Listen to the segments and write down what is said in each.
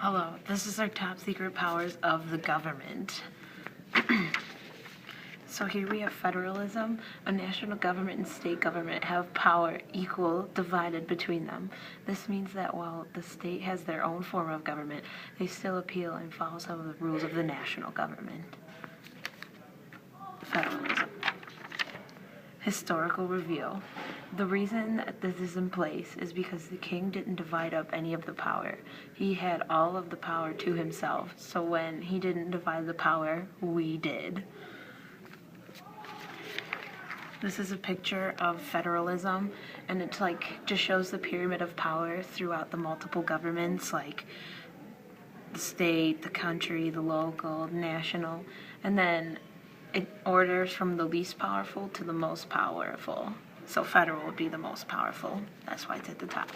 Hello, this is our top secret powers of the government. So here we have federalism. A national government and state government have power equal divided between them. This means that while the state has their own form of government, they still appeal and follow some of the rules of the national government. Federalism. Historical review. The reason that this is in place is because the king didn't divide up any of the power. He had all of the power to himself. So when he didn't divide the power, we did. This is a picture of federalism, and it's like just shows the pyramid of power throughout the multiple governments, like the state, the country, the local, national, and then it orders from the least powerful to the most powerful. So federal would be the most powerful. That's why it's at the top.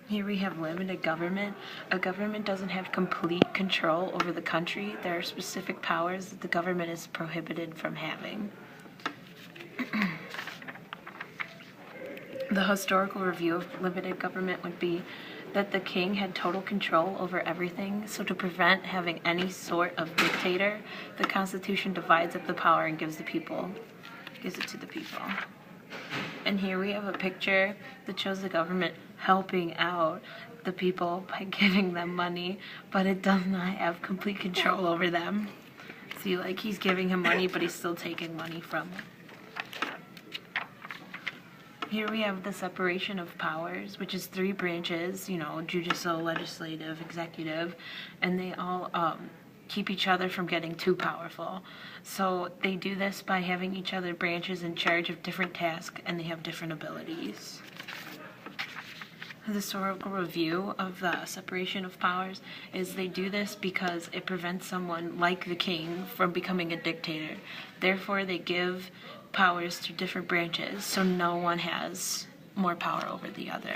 Here we have limited government. A government doesn't have complete control over the country. There are specific powers that the government is prohibited from having. The historical review of limited government would be that the king had total control over everything, so to prevent having any sort of dictator, the Constitution divides up the power and gives it to the people. And here we have a picture that shows the government helping out the people by giving them money, but it does not have complete control over them. See, like, he's giving him money, but he's still taking money from him. Here we have the separation of powers, which is 3 branches, judicial, legislative, executive, and they all keep each other from getting too powerful. So they do this by having each other branches in charge of different tasks, and they have different abilities. The historical review of the separation of powers is they do this because it prevents someone like the king from becoming a dictator. Therefore, they give powers to different branches, so no one has more power over the other.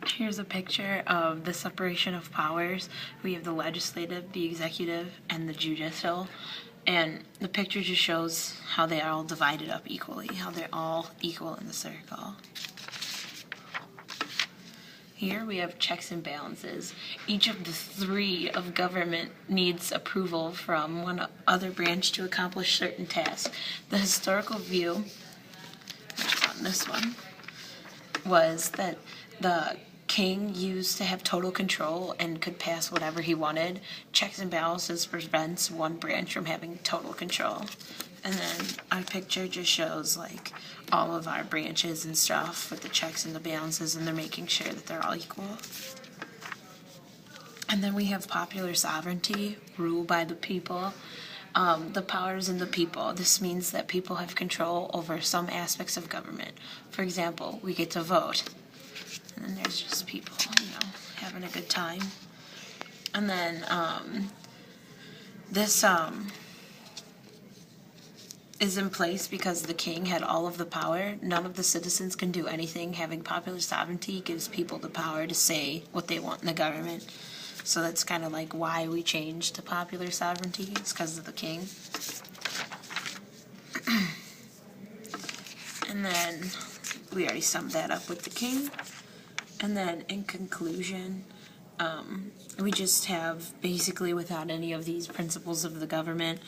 Here's a picture of the separation of powers. We have the legislative, the executive, and the judicial. And the picture just shows how they are all divided up equally, how they're all equal in the circle. Here we have checks and balances. Each of the 3 of government needs approval from one other branch to accomplish certain tasks. The historical view, which is on this one, was that the king used to have total control and could pass whatever he wanted. Checks and balances prevents one branch from having total control. And then our picture just shows like all of our branches and stuff with the checks and the balances, and they're making sure that they're all equal. And then we have popular sovereignty, rule by the people. The powers in the people. This means that people have control over some aspects of government. For example, we get to vote. And then there's just people, having a good time. And then this is in place because the king had all of the power. None of the citizens can do anything. Having popular sovereignty gives people the power to say what they want in the government. So that's kind of like why we changed to popular sovereignty. It's because of the king. And then we already summed that up with the king. And then in conclusion, we just have basically without any of these principles of the government,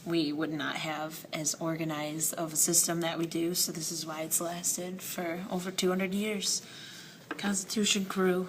we would not have as organized of a system that we do. So this is why it's lasted for over 200 years. Constitution crew.